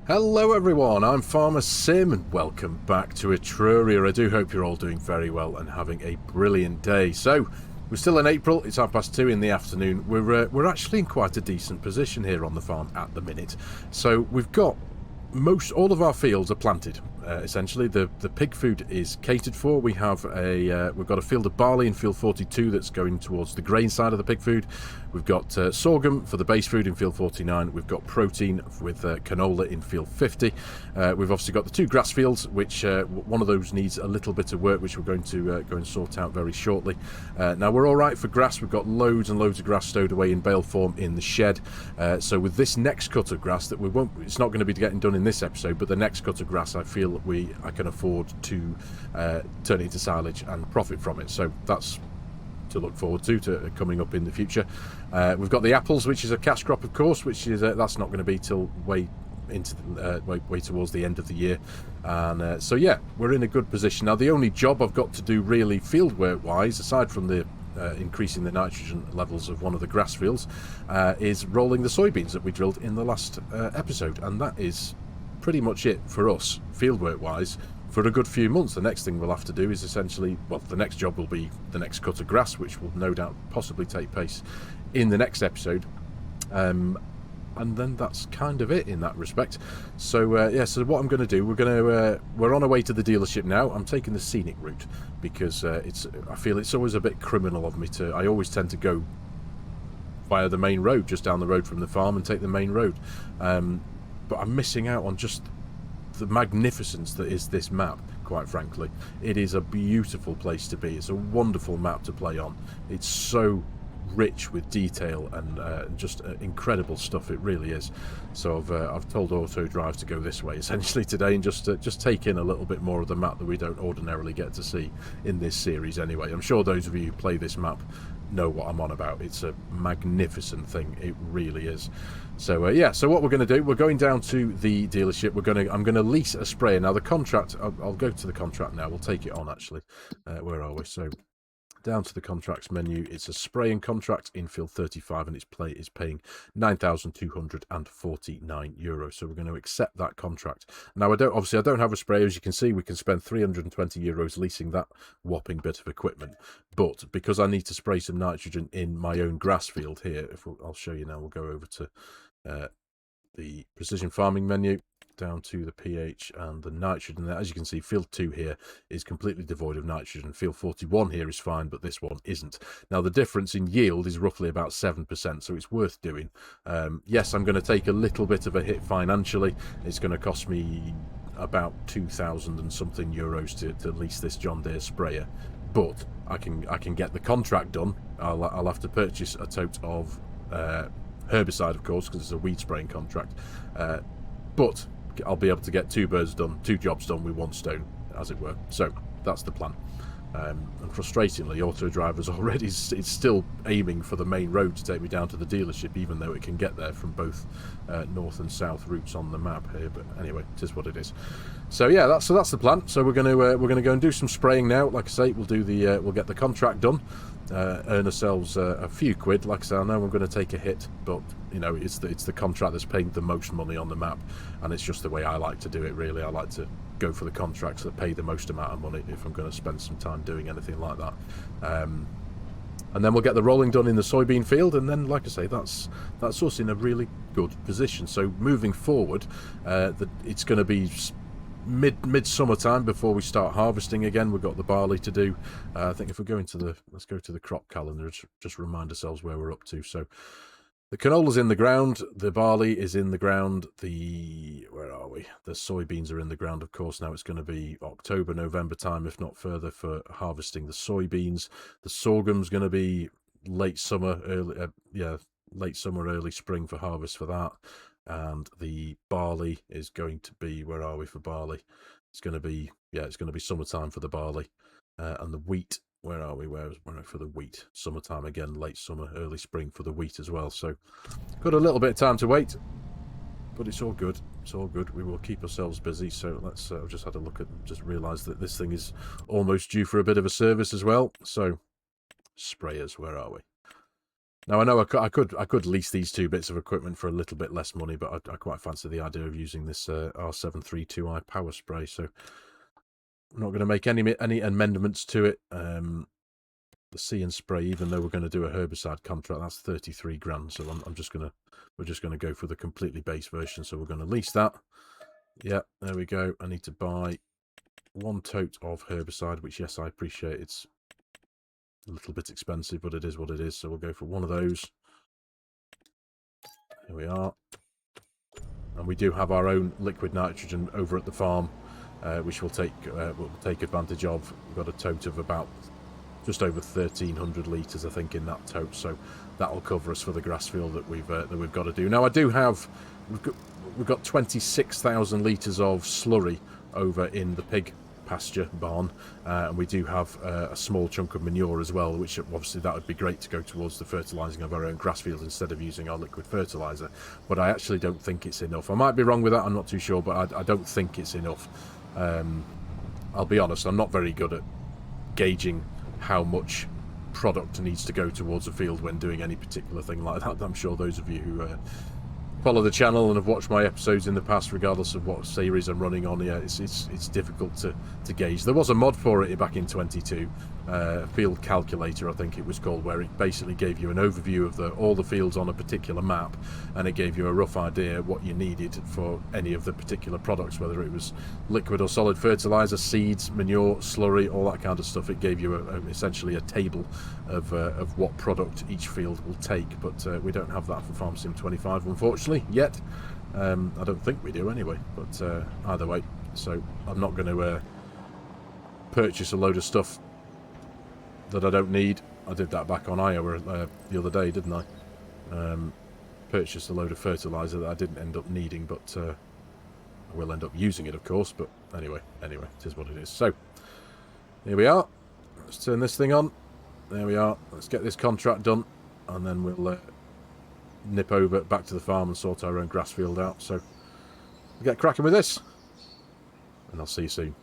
Hello everyone, I'm FARMERSIM and welcome back to Etruria. I do hope you're all doing very well and having a brilliant day. So, we're still in April, it's 2:30 in the afternoon. We're actually in quite a decent position here on the farm at the minute. So, we've got all of our fields are planted. Essentially, the pig food is catered for. We've got a field of barley in field 42 that's going towards the grain side of the pig food. We've got sorghum for the base food in field 49. We've got protein with canola in field 50. We've obviously got the two grass fields, which one of those needs a little bit of work, which we're going to go and sort out very shortly. Now we're all right for grass. We've got loads and loads of grass stowed away in bale form in the shed. So with this next cut of grass that it's not going to be getting done in this episode, but the next cut of grass, I feel I can afford to turn it into silage and profit from it. So that's to look forward to coming up in the future. We've got the apples, which is a cash crop, of course, which is that's not going to be till way towards the end of the year. And so yeah, we're in a good position now. The only job I've got to do really field work wise, aside from the increasing the nitrogen levels of one of the grass fields, is rolling the soybeans that we drilled in the last episode, and that is pretty much it for us fieldwork wise for a good few months. The next thing we'll have to do is essentially, well, the next job will be the next cut of grass, which will no doubt possibly take place in the next episode, and then that's kind of it in that respect. So yeah, so what I'm going to do, we're on our way to the dealership now. I'm taking the scenic route because I feel it's always a bit criminal of me I always tend to go via the main road, just down the road from the farm, and take the main road. But I'm missing out on just the magnificence that is this map, quite frankly. It is a beautiful place to be. It's a wonderful map to play on. It's so rich with detail and just incredible stuff. It really is. So I've told Auto Drive to go this way essentially today, and just take in a little bit more of the map that we don't ordinarily get to see in this series anyway. I'm sure those of you who play this map know what I'm on about. It's a magnificent thing. It really is. So yeah, so what we're going to do, we're going down to the dealership. I'm going to lease a sprayer. Now the contract, I'll go to the contract now. We'll take it on actually. Where are we? So down to the contracts menu, it's a spraying contract in field 35, and its paying €9,249. So we're going to accept that contract. Now I don't have a sprayer. As you can see, we can spend €320 leasing that whopping bit of equipment. But because I need to spray some nitrogen in my own grass field here, I'll show you now. We'll go over to the precision farming menu, down to the pH and the nitrogen there. As you can see, field 2 here is completely devoid of nitrogen. Field 41 here is fine, but this one isn't. Now the difference in yield is roughly about 7%, so it's worth doing. Yes, I'm going to take a little bit of a hit financially. It's going to cost me about 2,000 and something euros to lease this John Deere sprayer, but I can get the contract done. I'll have to purchase a tote of herbicide, of course, because it's a weed spraying contract, but I'll be able to get two jobs done with one stone, as it were. So that's the plan. And frustratingly, Auto Driver's already it's still aiming for the main road to take me down to the dealership, even though it can get there from both north and south routes on the map here. But anyway, it is what it is. So yeah, that's the plan. So we're gonna go and do some spraying now. Like I say, we'll get the contract done, earn ourselves a few quid. Like I say, I know I'm going to take a hit, but you know, it's the contract that's paying the most money on the map, and it's just the way I like to do it. Really, I like to go for the contracts that pay the most amount of money if I'm going to spend some time doing anything like that. And then we'll get the rolling done in the soybean field, and then, like I say, that's us in a really good position. So moving forward, it's going to be mid-summer time before we start harvesting again. We've got the barley to do. I think if we go let's go to the crop calendar, just remind ourselves where we're up to. So the canola's in the ground, the barley is in the ground, where are we? The soybeans are in the ground, of course. Now it's going to be October, November time, if not further, for harvesting the soybeans. The sorghum's going to be late summer, late summer, early spring for harvest for that. And the barley is going to be, where are we for barley? It's going to be summertime for the barley. And the wheat, where are we? Where for the wheat? Summertime again, late summer, early spring for the wheat as well. So got a little bit of time to wait, but it's all good. It's all good. We will keep ourselves busy. So let's I've just had a look at, just realised that this thing is almost due for a bit of a service as well. So sprayers, where are we? Now I know I could lease these two bits of equipment for a little bit less money, but I quite fancy the idea of using this R732i power spray. So I'm not going to make any amendments to it. The See and Spray, even though we're going to do a herbicide contract, that's 33 grand. So we're just going to go for the completely base version. So we're going to lease that. Yeah, there we go. I need to buy 1 tote of herbicide, which, yes, I appreciate it's a little bit expensive, but it is what it is. So we'll go for 1 of those. Here we are. And we do have our own liquid nitrogen over at the farm, which we'll take advantage of. We've got a tote of about just over 1,300 litres, I think, in that tote. So that'll cover us for the grass field that we've got to do. Now, I do have... We've got 26,000 litres of slurry over in the pig pasture barn, and we do have a small chunk of manure as well, which obviously that would be great to go towards the fertilising of our own grass field instead of using our liquid fertiliser. But I actually don't think it's enough. I might be wrong with that, I'm not too sure, but I don't think it's enough. I'll be honest, I'm not very good at gauging how much product needs to go towards a field when doing any particular thing like that. I'm sure those of you who follow the channel and have watched my episodes in the past, regardless of what series I'm running on, yeah, it's difficult to gauge. There was a mod for it back in 22, Field Calculator, I think it was called, where it basically gave you an overview of all the fields on a particular map, and it gave you a rough idea what you needed for any of the particular products, whether it was liquid or solid fertilizer, seeds, manure, slurry, all that kind of stuff. It gave you essentially a table of what product each field will take, but we don't have that for FARMERSIM 25, unfortunately, yet. I don't think we do anyway, but either way, so I'm not going to purchase a load of stuff that I don't need. I did that back on Iowa the other day, didn't I? Purchased a load of fertilizer that I didn't end up needing, but I will end up using it, of course. But anyway, it is what it is. So here we are. Let's turn this thing on. There we are. Let's get this contract done, and then we'll nip over back to the farm and sort our own grass field out. So we'll get cracking with this, and I'll see you soon.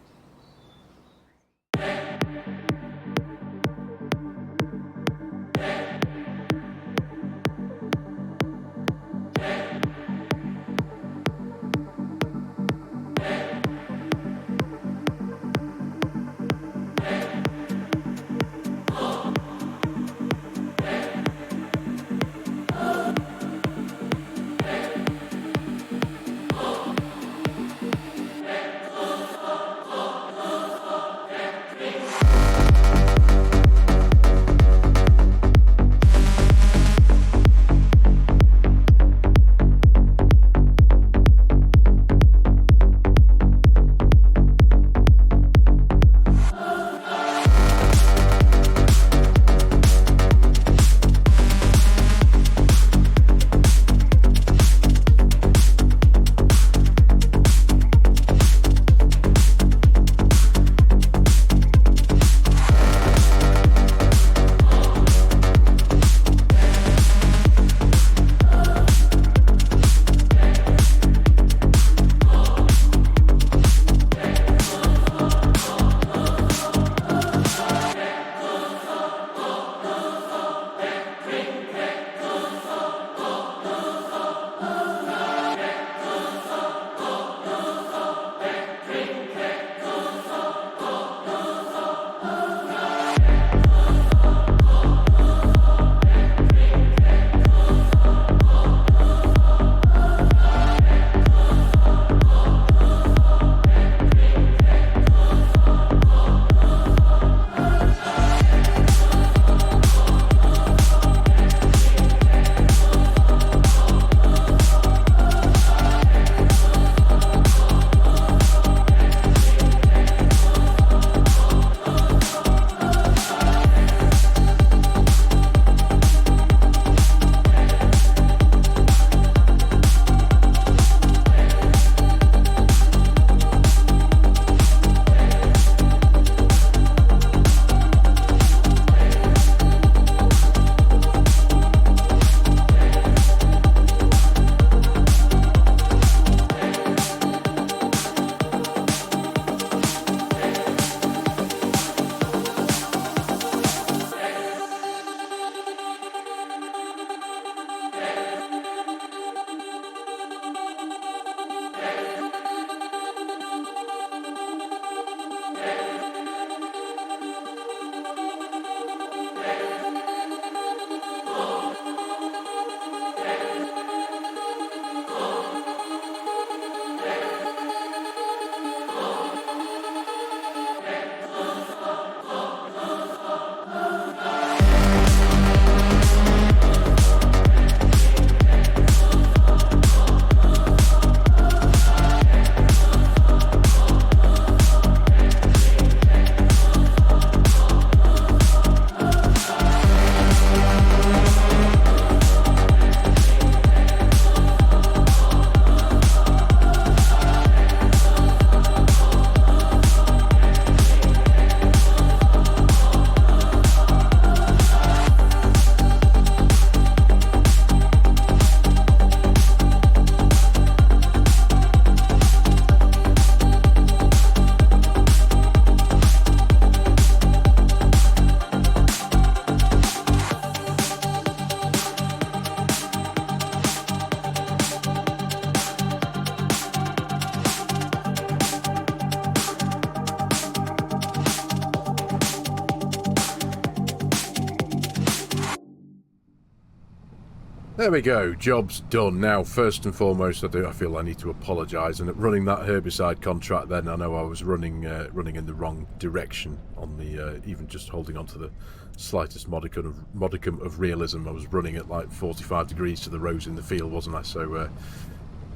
There we go, job's done. Now, first and foremost, I feel I need to apologise. And running that herbicide contract, then I know I was running in the wrong direction on the even just holding on to the slightest modicum of realism. I was running at like 45 degrees to the rows in the field, wasn't I? So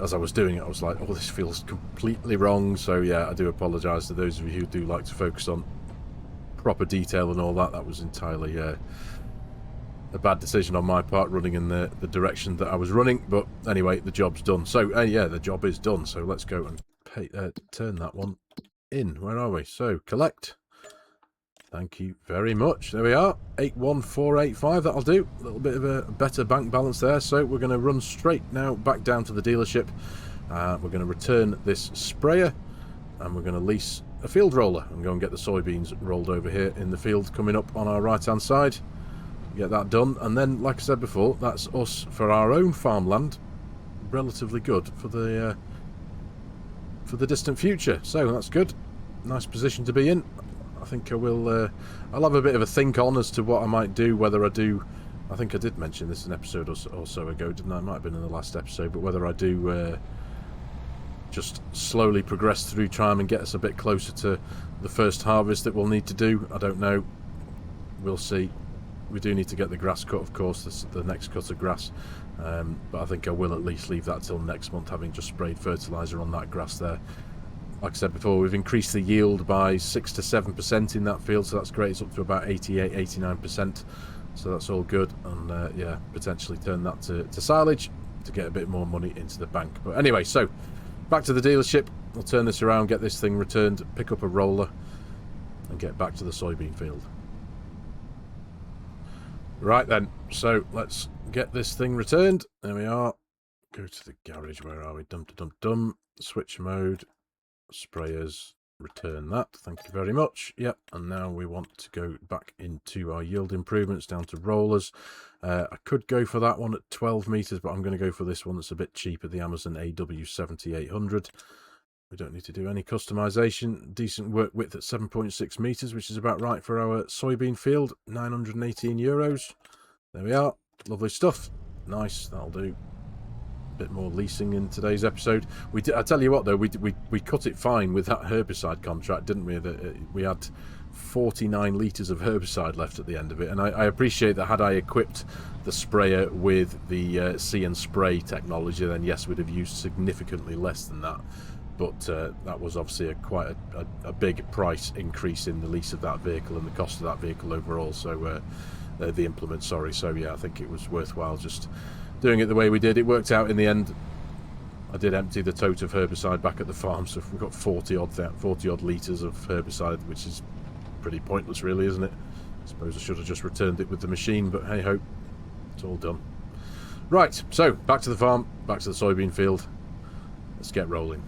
as I was doing it, I was like, oh, this feels completely wrong. So yeah, I do apologise to those of you who do like to focus on proper detail and all that. That was entirely a bad decision on my part, running in the direction that I was running. But anyway, the job's done. So yeah, the job is done. So let's go and turn that one in. Where are we? So collect. Thank you very much. There we are, 81485. That'll do. A little bit of a better bank balance there. So we're going to run straight now back down to the dealership. We're going to return this sprayer, and we're going to lease a field roller and go and get the soybeans rolled over here in the field coming up on our right hand side. Get that done, and then, like I said before, that's us for our own farmland. Relatively good for the distant future, so that's good. Nice position to be in. I think I will. I'll have a bit of a think on as to what I might do. Whether I do, I think I did mention this an episode or so ago, didn't I? It might have been in the last episode, but whether I do just slowly progress through time and get us a bit closer to the first harvest that we'll need to do, I don't know. We'll see. We do need to get the grass cut, of course, the next cut of grass, but I think I will at least leave that till next month, having just sprayed fertiliser on that grass there. Like I said before, we've increased the yield by 6 to 7% in that field, so that's great. It's up to about 88, 89%, so that's all good. And yeah, potentially turn that to silage to get a bit more money into the bank. But anyway, so back to the dealership. We'll turn this around, get this thing returned, pick up a roller, and get back to the soybean field. Right then, so let's get this thing returned. There we are. Go to the garage. Where are we? Dum. Switch mode. Sprayers. Return that. Thank you very much. Yep. And now we want to go back into our yield improvements down to rollers. I could go for that one at 12 meters, but I'm going to go for this one that's a bit cheaper, the Amazon AW7800. We don't need to do any customization. Decent work width at 7.6 meters, which is about right for our soybean field. 918 euros. There we are. Lovely stuff. Nice. That'll do. A bit more leasing in today's episode. I tell you what, though, we cut it fine with that herbicide contract, didn't we? We had 49 litres of herbicide left at the end of it, and I appreciate that. Had I equipped the sprayer with the see and spray technology, then yes, we'd have used significantly less than that. But that was obviously quite a big price increase in the lease of that vehicle and the cost of that vehicle overall. So the implement, sorry. So yeah, I think it was worthwhile just doing it the way we did. It worked out in the end. I did empty the tote of herbicide back at the farm, so we've got 40 odd litres of herbicide, which is pretty pointless, really, isn't it? I suppose I should have just returned it with the machine, but hey ho, it's all done. Right, so back to the farm, back to the soybean field. Let's get rolling.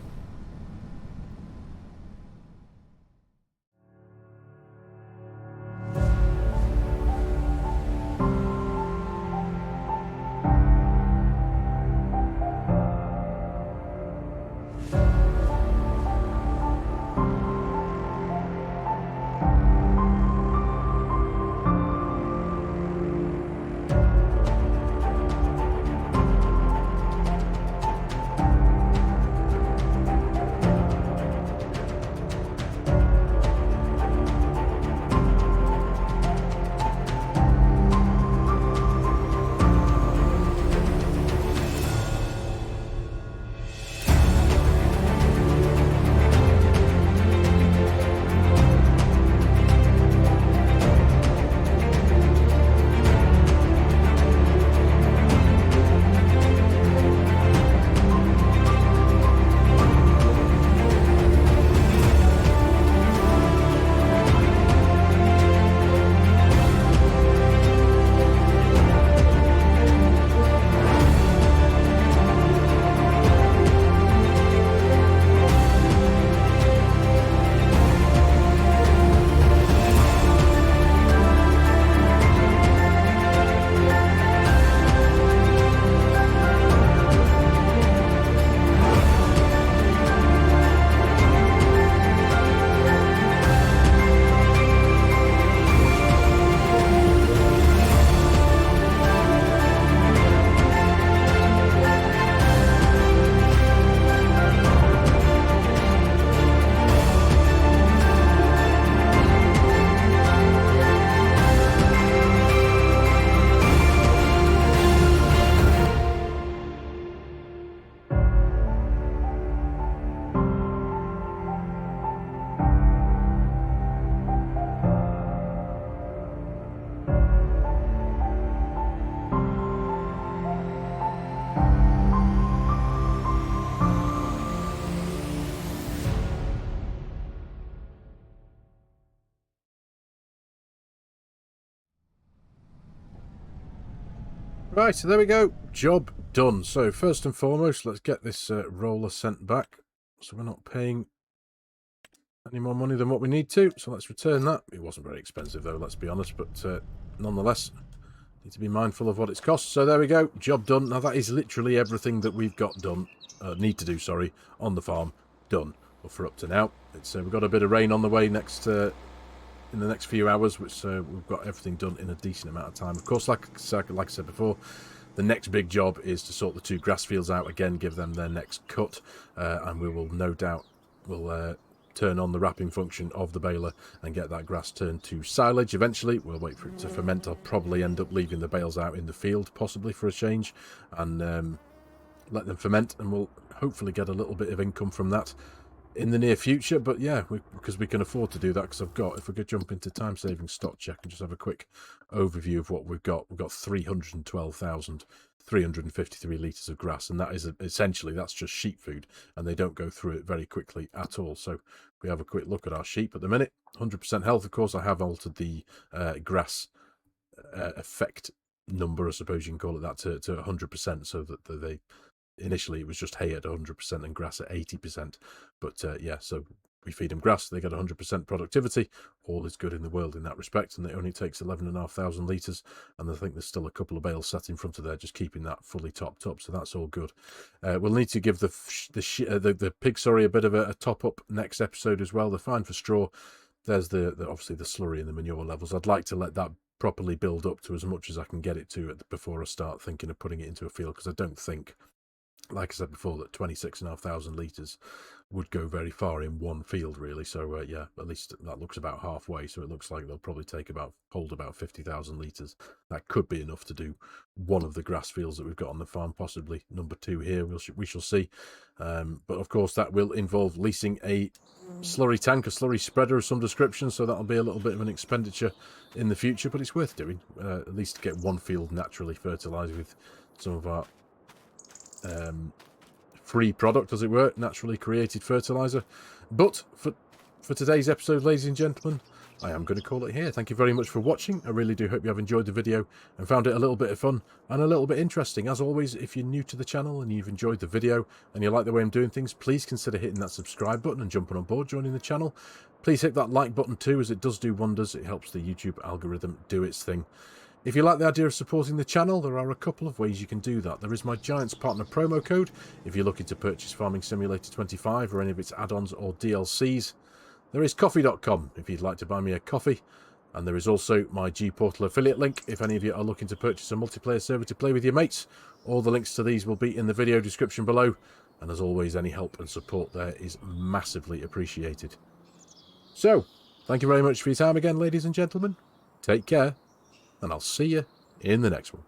Right, so there we go. Job done. So first and foremost, let's get this roller sent back. So we're not paying any more money than what we need to. So let's return that. It wasn't very expensive though, let's be honest. But nonetheless, need to be mindful of what it's cost. So there we go. Job done. Now that is literally everything that we've got done. Need to do, sorry, on the farm. Done. Well, for up to now. It's we've got a bit of rain on the way next in the next few hours, which we've got everything done in a decent amount of time. Of course, like I said before, the next big job is to sort the 2 grass fields out again, give them their next cut, and we will no doubt turn on the wrapping function of the baler and get that grass turned to silage eventually. We'll wait for it to ferment. I'll probably end up leaving the bales out in the field, possibly for a change, and let them ferment, and we'll hopefully get a little bit of income from that in the near future. But yeah, because we can afford to do that, because if we could jump into time-saving stock check and just have a quick overview of what we've got 312,353 litres of grass, and that is essentially, that's just sheep food, and they don't go through it very quickly at all. So we have a quick look at our sheep at the minute. 100% health. Of course, I have altered the grass effect number, I suppose you can call it that, to 100%, so that they initially it was just hay at 100% and grass at 80%, but yeah, so we feed them grass, they get 100% productivity. All is good in the world in that respect, and it only takes 11,500 litres, and I think there's still a couple of bales sat in front of there just keeping that fully topped up, so that's all good. We'll need to give the pig, sorry, a bit of a top up next episode as well. They're fine for straw. There's obviously the slurry and the manure levels. I'd like to let that properly build up to as much as I can get it to before I start thinking of putting it into a field, because I don't think, like I said before, that 26,500 litres would go very far in one field, really. So yeah, at least that looks about halfway. So it looks like they'll probably hold about 50,000 litres. That could be enough to do one of the grass fields that we've got on the farm, possibly number 2 here. We shall see. But of course, that will involve leasing a slurry tank, a slurry spreader of some description. So that'll be a little bit of an expenditure in the future, but it's worth doing. At least to get one field naturally fertilised with some of our free product, as it were, naturally created fertilizer. But for today's episode, ladies and gentlemen, I am going to call it here. Thank you very much for watching. I really do hope you have enjoyed the video and found it a little bit of fun and a little bit interesting. As always, if you're new to the channel and you've enjoyed the video and you like the way I'm doing things, please consider hitting that subscribe button and jumping on board, joining the channel. Please hit that like button too, as it does do wonders. It helps the YouTube algorithm do its thing. If you like the idea of supporting the channel, there are a couple of ways you can do that. There is my Giants Partner promo code if you're looking to purchase Farming Simulator 25 or any of its add-ons or DLCs. There is coffee.com if you'd like to buy me a coffee. And there is also my G-Portal affiliate link if any of you are looking to purchase a multiplayer server to play with your mates. All the links to these will be in the video description below. And as always, any help and support there is massively appreciated. So, thank you very much for your time again, ladies and gentlemen. Take care. And I'll see you in the next one.